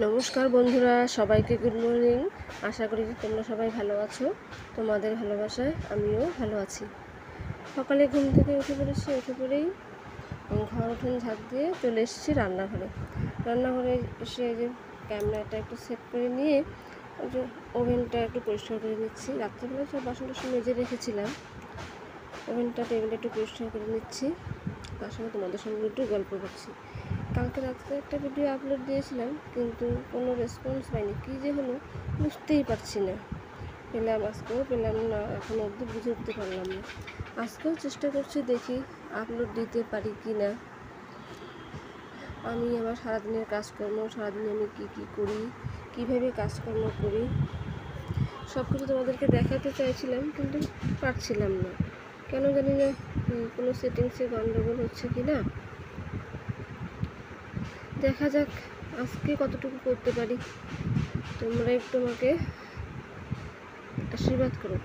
নমস্কার বন্ধুরা, সবাইকে গুড মর্নিং। আশা করি তোমরা সবাই ভালো আছো। তোমাদের ভালোবাসায় আমিও ভালো আছি। সকালে ঘুম থেকে উঠে পড়েই ঘর উঠোন ঝাঁট দিয়ে চলে এসেছি রান্নাঘরে এসে যে ক্যামেরাটা একটু সেট করে নিয়ে যে ওভেনটা একটু পরিষ্কার করে নিচ্ছি। রাত্রিবেলা সব বাসন টাসন মেজে রেখেছিলাম, ওভেনটা টেবিলটা একটু পরিষ্কার করে নিচ্ছি, তার সঙ্গে তোমাদের সঙ্গে একটু গল্প করছি। কালকে রাত্রে একটা ভিডিও আপলোড দিয়েছিলাম, কিন্তু কোনো রেসপন্স পাইনি। কী যে হলো বুঝতেই পারছি না। আজকেও পেলাম না, এখনও অবধি বুঝে উঠতে পারলাম না। আজকেও চেষ্টা করছি, দেখি আপলোড দিতে পারি কি না। আমি আমার সারাদিনের কাজকর্ম, সারাদিনে আমি কী করি, কীভাবে কাজকর্ম করি, সব কিছু তোমাদেরকে দেখাতে চাইছিলাম, কিন্তু পারছিলাম না। কেন জানি না, কোনো সেটিংসে গণ্ডগোল হচ্ছে কি না। দেখা যাক আজকে কতটুকু করতে পারি। তোমরা একটু আমাকে আশীর্বাদ করো,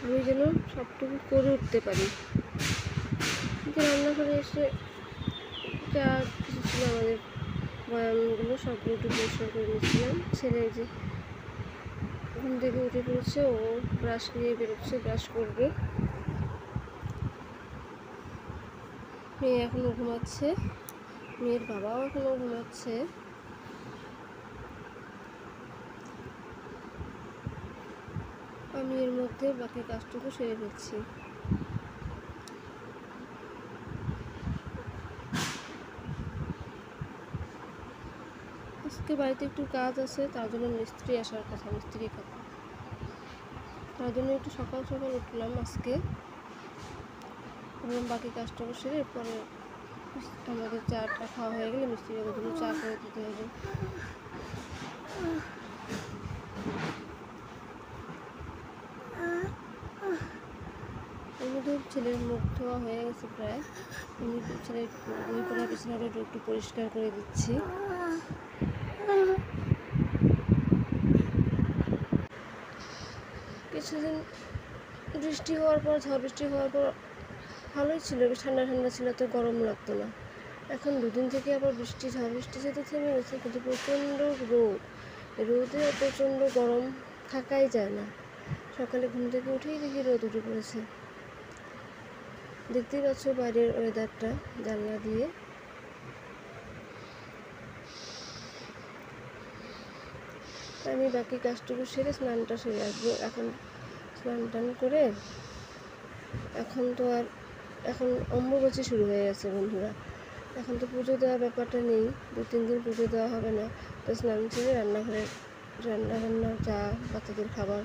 আমি যেন সবটুকু করে উঠতে পারি। রান্নাঘরে এসে যা কিছু ছিল আমাদের বয়ামগুলো সবগুলো একটু পরিষ্কার করে নিচ্ছিলাম। ছেলে যে ঘুম থেকে উঠে পড়েছে, ও ব্রাশ নিয়ে বেরোচ্ছে, ব্রাশ করবে। মেয়ে এখনও ঘুমাচ্ছে, মেয়ের বাবাও এখনও ঘুমাচ্ছে। আমি এর মধ্যে বাকি কাজটুকু সেরে ফেলছি। আজকে বাড়িতে একটু কাজ আছে, তার জন্য মিস্ত্রি আসার কথা, তার জন্য একটু সকাল সকাল উঠলাম আজকে, এবং বাকি কাজটুকু সেরে পরে আমাদের চাটা খাওয়া হয়ে গেলে মিস্ত্রির জন্য চা করে দিতে হবে। আমাদের ছেলের মুখ ধোয়া হয়ে গেছে প্রায়। আমি ছেলের বই পড়া বিছানাটা একটু পরিষ্কার করে দিচ্ছি। কিছুদিন বৃষ্টি হওয়ার পর, ঝড় বৃষ্টি হওয়ার পর ভালোই ছিল, বেশ ঠান্ডা ঠান্ডা ছিল, তো গরম লাগতো না। এখন দুদিন থেকে আবার ঝড় বৃষ্টি যেহেতু থেমে গেছে, কিন্তু প্রচণ্ড রোদে প্রচণ্ড গরম, থাকাই যায় না। সকালে ঘুম থেকে উঠেই দেখি রোদ উঠে পড়েছে। দেখতেই পাচ্ছ বাইরের ওয়েদারটা জানলা দিয়ে। আমি বাকি কাজটুকু সেরে স্নানটা সেরে আসবো। এখন স্নান টান করে, এখন অম্বুবাচী শুরু হয়ে গেছে বন্ধুরা। এখন তো পুজো দেওয়ার ব্যাপারটা নেই, 2-3 দিন পুজো দেওয়া হবে না। তো স্নান সেরে রান্নাঘরে রান্না চা, বাচ্চাদের খাবার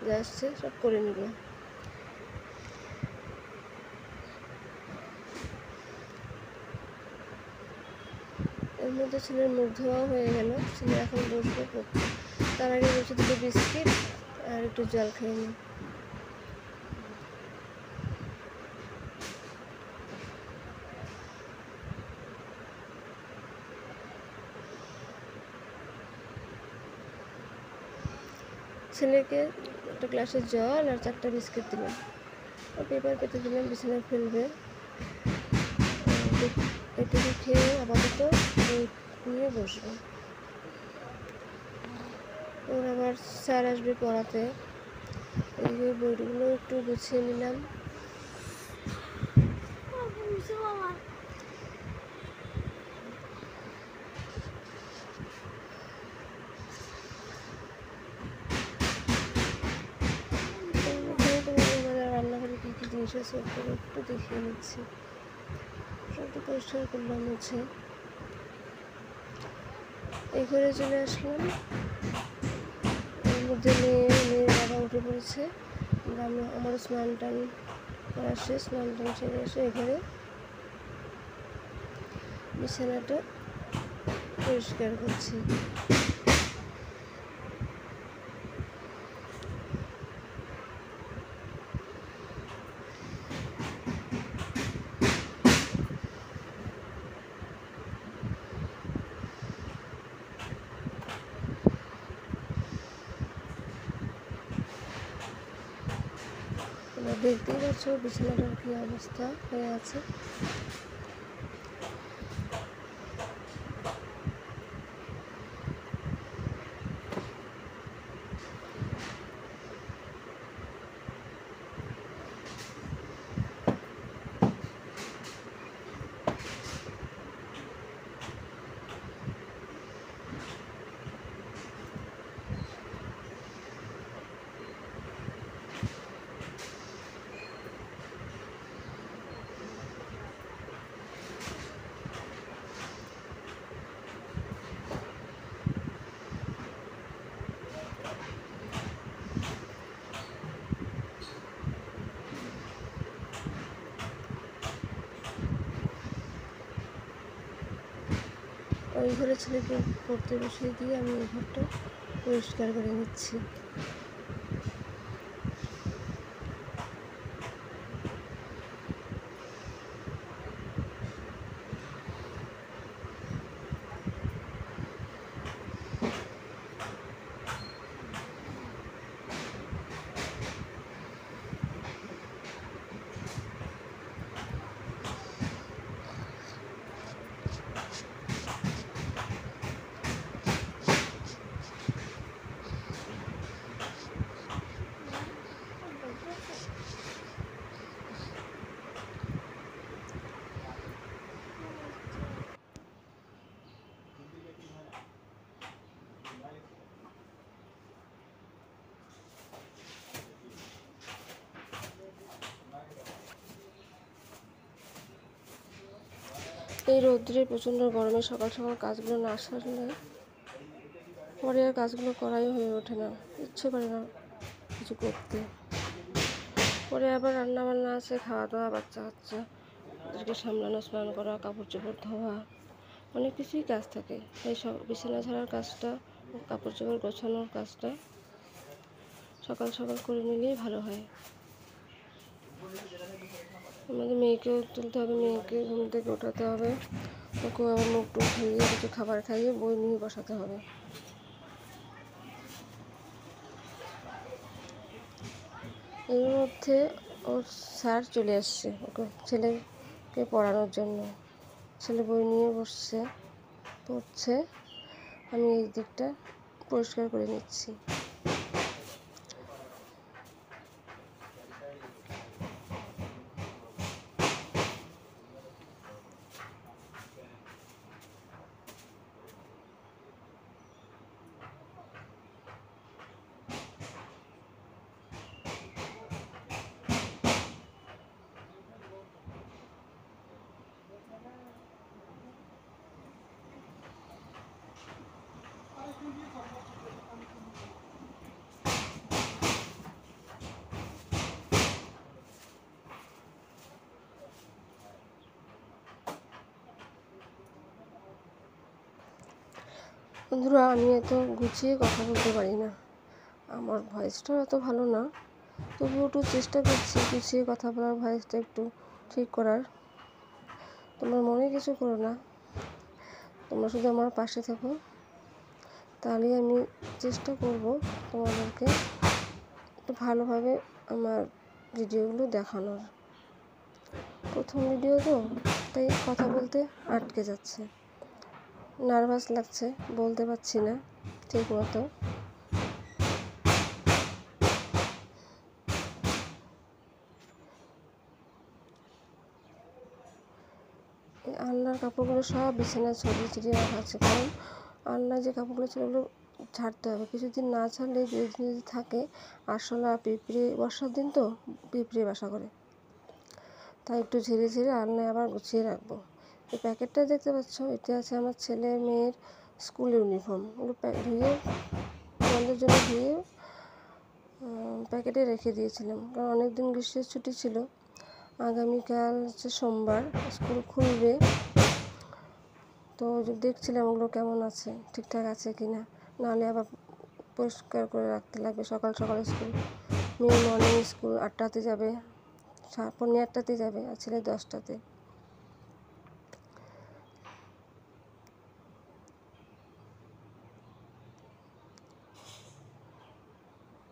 যা আসছে সব করে নিব। এর মধ্যে ছেলের মুখ ধোয়াও হয়ে গেল। ছেলে এখন বসবে পড়তে, তার আগে বসে দুটো বিস্কিট আর একটু জল খেয়ে নিই। ছেলেকে একটা গ্লাসে জল আর 4টা বিস্কিট দিলাম, আর পেপার পেতে দিলাম, বিছানায় ফেলবে। এটুকু খেয়ে আপাতত বই নিয়ে বসবো। ওর আবার স্যার আসবে পড়াতে, এই বইগুলো একটু গুছিয়ে নিলাম। রান্নাঘরে কী কী জিনিস আছে ওগুলো একটু দেখিয়ে নিচ্ছি। সবটা পরিষ্কার করলাম, মুছে এই ঘরে চলে আসলাম। এর মধ্যে মেয়ের বাবা উঠে পড়েছে। আমারও স্নান টান করা শেষ, স্নান টান সেরে এসে এই ঘরে বিছানাটা পরিষ্কার করছি। দেখতেই পাচ্ছ বিছানাটার কী অবস্থা হয়ে আছে। ওই ঘরে ছেলেকে পড়তে বসিয়ে দিয়ে আমি এই ঘরটা পরিষ্কার করে নিচ্ছি। এই রৌদ্রে প্রচণ্ড গরমে সকাল সকাল কাজগুলো না সারলে পরে আর কাজগুলো করাই হয়ে ওঠে না, ইচ্ছে করে না কিছু করতে। পরে আবার রান্না বান্না আছে, খাওয়া দাওয়া, বাচ্চা কাচ্চা ওদেরকে সামলানো, স্নান করা, কাপড় চোপড় ধোয়া, অনেক কিছুই কাজ থাকে। তাই সব বিছানা ঝাড়ার কাজটা, কাপড় চোপড় গোছানোর কাজটা সকাল সকাল করে নিলেই ভালো হয়। আমাদের মেয়েকেও তুলতে হবে, মেয়েকে ঘুম থেকে ওঠাতে হবে, ওকেও আবার মুখ টুক ধুইয়ে কিছু খাবার খাইয়ে বই নিয়ে বসাতে হবে। এর মধ্যে ওর স্যার চলে আসছে ওকে ছেলেকে পড়ানোর জন্য। ছেলে বই নিয়ে বসছে, পড়ছে, আমি এই দিকটা পরিষ্কার করে নিচ্ছি। বন্ধুরা, আমি এত গুছিয়ে কথা বলতে পারি না, আমার ভয়েসটাও এত ভালো না, তবুও একটু চেষ্টা করছি গুছিয়ে কথা বলার, ভয়েসটা একটু ঠিক করার। তোমরা মনে কিছু করো না, তোমরা শুধু আমার পাশে থাকো, তাহলে আমি চেষ্টা করব তোমাদেরকে একটু ভালোভাবে আমার ভিডিওগুলো দেখানোর। প্রথম ভিডিও তো, তাই কথা বলতে আটকে যাচ্ছে, নার্ভাস লাগছে, বলতে পারছি না ঠিক মতো। এই আলনার কাপড়গুলো সব বিছানায় ছড়িয়ে ছিটিয়ে রাখা আছে, কারণ আলনার যে কাপড়গুলো ছিল ওগুলো ঝাড়তে হবে। কিছুদিন না ছাড়লে দুই দিন যদি থাকে, আরশোলা, পিঁপড়ে, বর্ষার দিন তো পিঁপড়ে বাসা করে, তাই একটু ঝেড়ে ঝেড়ে আলনায় আবার গুছিয়ে রাখবো। এই প্যাকেটটা দেখতে পাচ্ছ, এতে আছে আমার ছেলে মেয়ের স্কুল ইউনিফর্ম। ওগুলো ধুয়ে বন্ধের জন্য ধুয়ে প্যাকেটে রেখে দিয়েছিলাম, কারণ অনেক দিন গ্রীষ্মের ছুটি ছিল। আগামীকাল হচ্ছে সোমবার, স্কুল খুলবে, তো দেখছিলাম ওগুলো কেমন আছে, ঠিকঠাক আছে কি না, নাহলে আবার পরিষ্কার করে রাখতে লাগবে। সকাল সকাল স্কুল, মেয়ে মর্নিং স্কুল 8টাতে যাবে, 8:45 যাবে, আর ছেলে 10টাতে।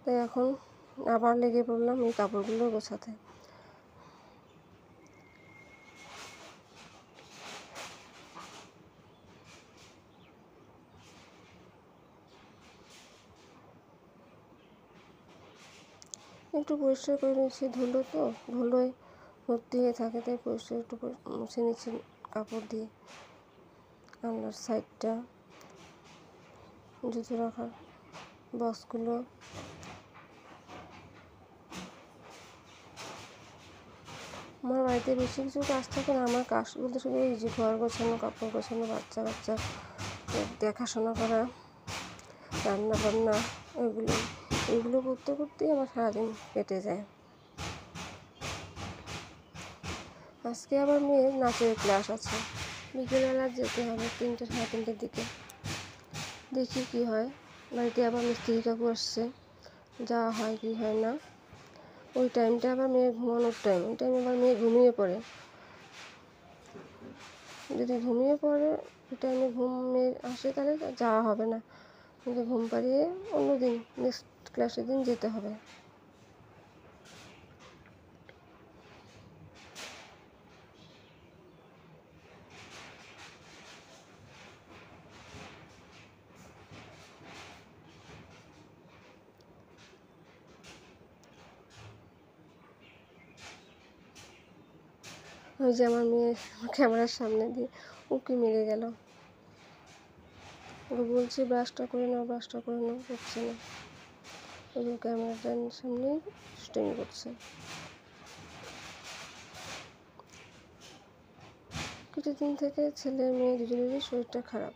তাই এখন আবার লেগে পড়লাম এই কাপড়গুলো গোছাতে। একটু পরিষ্কার করে নিচ্ছি, ধুলো তো, ধুলোয় ভর্তি হয়ে থাকে, তাই পরিষ্কার একটু মুছে নিচ্ছি কাপড় দিয়ে। আলনার সাইডটা, জুতো রাখার বক্সগুলো, আমার বাড়িতে বেশি কিছু কাজ থাকে না। আমার কাজ বলতে শুধু এই যে ঘর গোছানো, কাপড় গোছানো, বাচ্চা কাচ্চা দেখাশোনা করা, রান্না বান্না, এগুলো করতে করতেই আমার সারাদিন কেটে যায়। আজকে আবার মেয়ের নাচের ক্লাস আছে, বিকেলবেলা যেতে হবে 3টে সাড়ে 3টের দিকে। দেখি কি হয়। বাড়িতে আবার মিস্ত্রি কাকু আসছে, যাওয়া হয় কি হয় না। ওই টাইমটা আবার মেয়ের ঘুমানোর টাইম, ওই টাইমে আবার মেয়ে ঘুমিয়ে পড়ে। যদি ঘুমিয়ে পড়ে ওই টাইমে মেয়ে আসে তাহলে যাওয়া হবে না, কিন্তু ঘুম পাড়িয়ে অন্য দিন নেক্সট ক্লাসের দিন যেতে হবে। ওই যে আমার মেয়ে ক্যামেরার সামনে দিয়ে উঁকি মেরে গেল। ওকে বলছি ব্রাশটা করে নাও, ব্রাশটা করে নাও, করছে না। ওই যে ক্যামেরাটার সামনেই স্টেমি করছে। কিছুদিন থেকে ছেলে মেয়ে দুজনেরই শরীরটা খারাপ।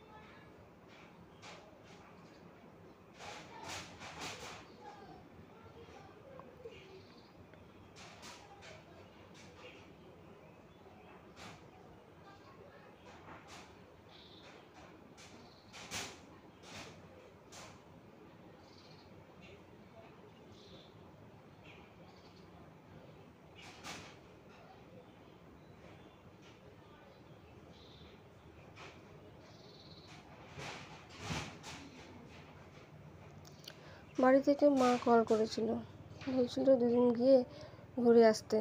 বাড়ি থেকে মা কল করেছিল, বলছিল দুদিন গিয়ে ঘুরে আসতে।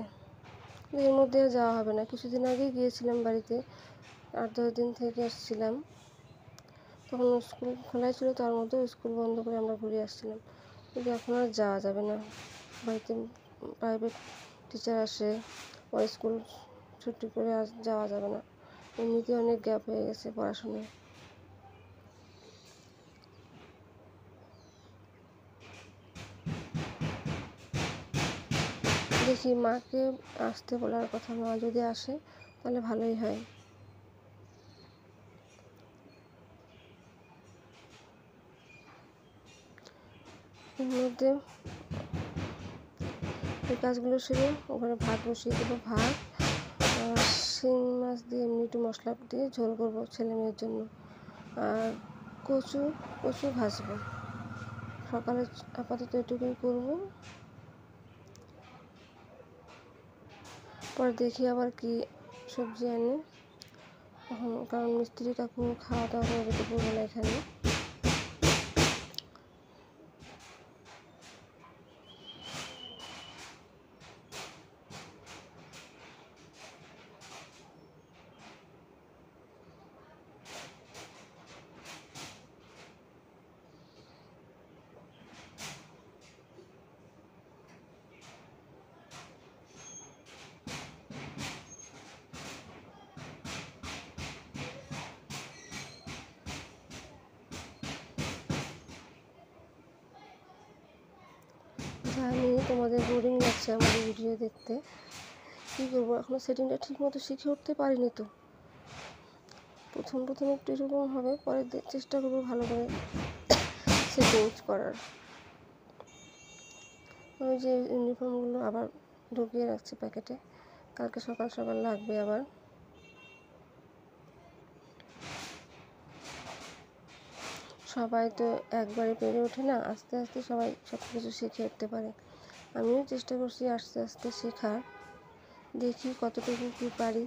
এর মধ্যে যাওয়া হবে না। কিছুদিন আগেই গিয়েছিলাম বাড়িতে, 8-10 দিন থেকে আসছিলাম। তখন স্কুল খোলাই ছিল, তার মধ্যেও স্কুল বন্ধ করে আমরা ঘুরে আসছিলাম। কিন্তু এখন আর যাওয়া যাবে না। বাড়িতে প্রাইভেট টিচার আসে, ওর স্কুল ছুটি করে আর যাওয়া যাবে না। এমনিতে অনেক গ্যাপ হয়ে গেছে পড়াশোনায়। দেখি মাকে আসতে বলার কথা, মা যদি আসে তাহলে ভালোই হয়। এর মধ্যে এই কাজগুলো সেরে ওখানে ভাত বসিয়ে দেবো। ভাত আর শিং মাছ দিয়ে এমনি একটু মশলা দিয়ে ঝোল করবো ছেলে মেয়ের জন্য। আর কচু কচু ভাজবো। সকালে আপাতত এটুকুই করবো। পরে দেখি আবার কি সবজি আনে এখন, কারণ মিস্ত্রি কাকু খাওয়া দাওয়া করবে দুপুরবেলা এখানে। জানি তোমাদের বোরিং লাগছে আমার ভিডিও দেখতে, কী করবো, এখনও সেটিংটা ঠিক মতো শিখে উঠতে পারিনি তো। প্রথম একটু এরকম হবে, পরে চেষ্টা করবো ভালো করে সেটিংস করার। ওই যে ইউনিফর্মগুলো আবার ঢুকিয়ে রাখছি প্যাকেটে, কালকে সকাল সকাল লাগবে আবার। সবাই তো একবারে পেরে ওঠে না, আস্তে আস্তে সবাই সব কিছু শিখে উঠতে পারে। আমিও চেষ্টা করছি আস্তে আস্তে শেখার, দেখি কতটুকু কী পারি।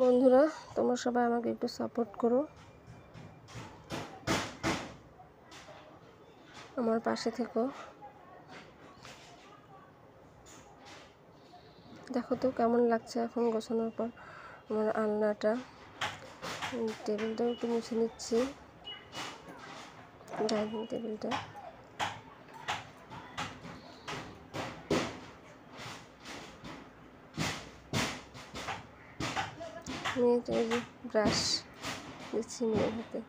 বন্ধুরা, তোমরা সবাই আমাকে একটু সাপোর্ট করো, আমার পাশে থেকো। দেখো তো কেমন লাগছে এখন গোছানোর পর আমার আলনাটা। টেবিলটাও একটু মুছে নিচ্ছি, ডাইনিং টেবিলটা। মেয়েটা এই যে ব্রাশ দিচ্ছি মেয়ের হাতে।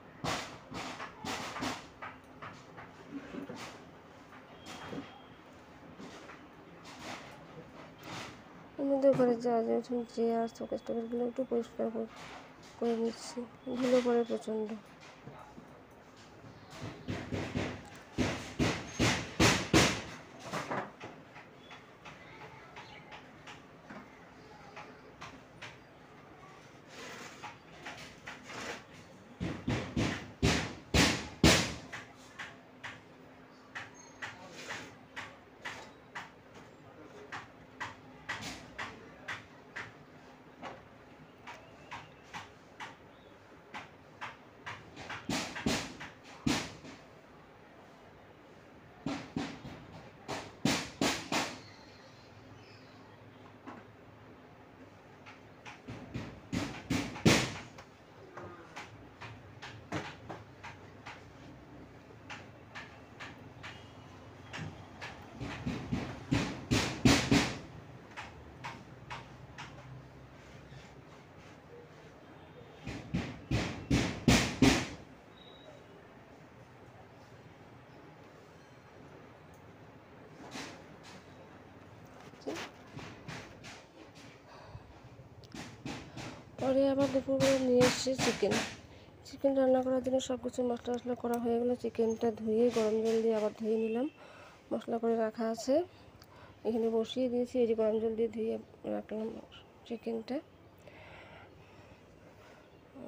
আমাদের ঘরে যা যা চেয়ার শোকেস টোকেসগুলো একটু পরিষ্কার করে নিচ্ছি, ধুলো পড়ে প্রচণ্ড। পরে আবার দুপুরবেলা নিয়ে এসেছি চিকেন রান্না করার জন্য সব কিছু মশলা টশলা করা হয়ে গেলো। চিকেনটা ধুয়ে গরম জল দিয়ে আবার ধুয়ে নিলাম, মশলা করে রাখা আছে, এখানে বসিয়ে দিয়েছি। এই যে গরম জল দিয়ে ধুয়ে রাখলাম চিকেনটা।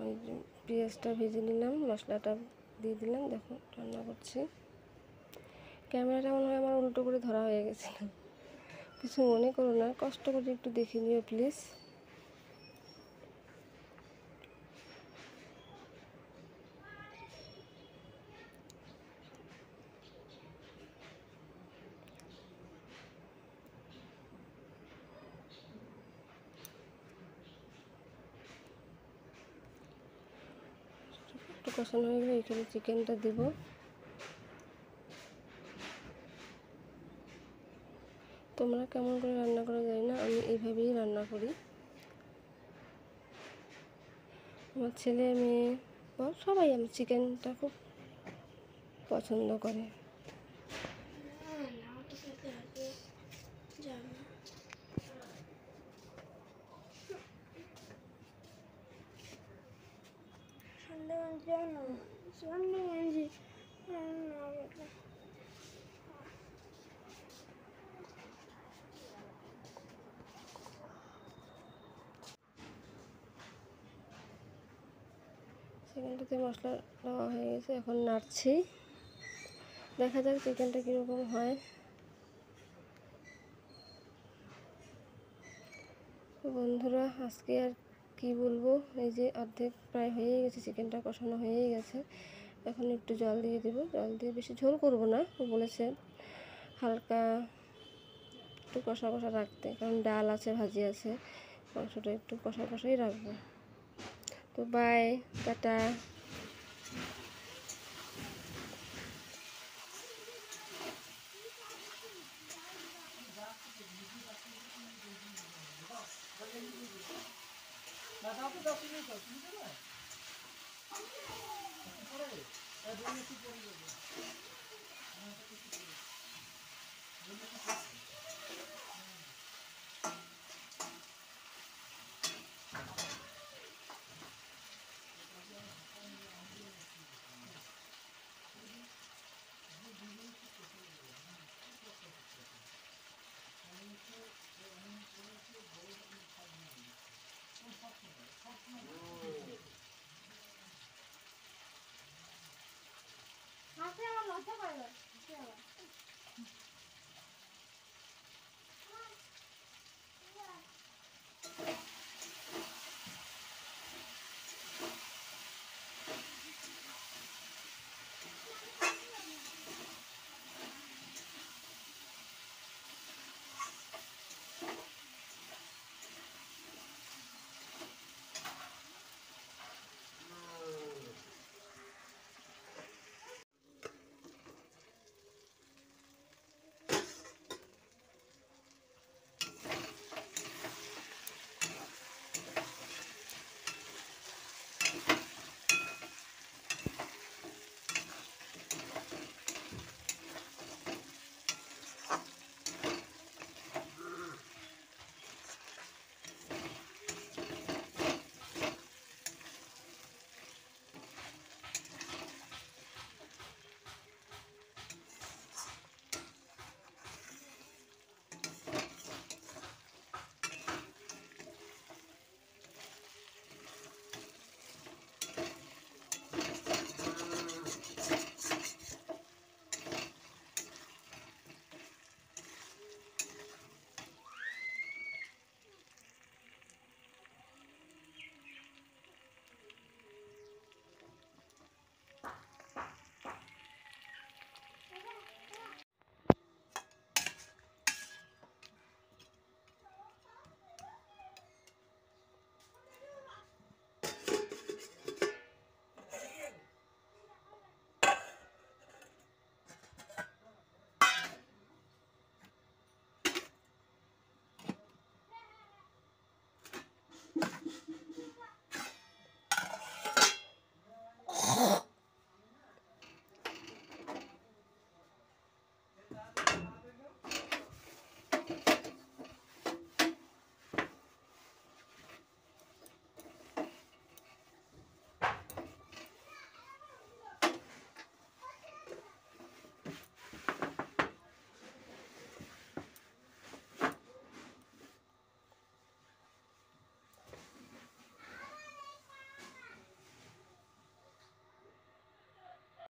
ওই যে পেঁয়াজটা ভেজে নিলাম, মশলাটা দিয়ে দিলাম। দেখো রান্না করছি। ক্যামেরাটা মনে হয় আমার উল্টো করে ধরা হয়ে গেছিল, কিছু মনে করো না, কষ্ট করে একটু দেখে নিও প্লিজ। একটু কষানো হয়ে গেলে এখানে চিকেনটা দেব। তোমরা কেমন করে রান্না করা যায় না, আমি এইভাবেই রান্না করি। আমার ছেলে মেয়ে সবাই আমার চিকেনটা খুব পছন্দ করে। চিকেনটাতে মশলা দেওয়া হয়ে গেছে, এখন নাড়ছি, দেখা যাক চিকেনটা কীরকম হয়। বন্ধুরা আজকে আর কি বলবো, এই যে অর্ধেক প্রায় হয়েই গেছে, চিকেনটা কষানো হয়েই গেছে। এখন একটু জল দিয়ে দেবো, জল দিয়ে বেশি ঝোল করব না, বলেছে হালকা একটু কষা কষা রাখতে, কারণ ডাল আছে, ভাজি আছে, মাংসটা একটু কষা কষাই রাখবো। তো বাই, টাটা।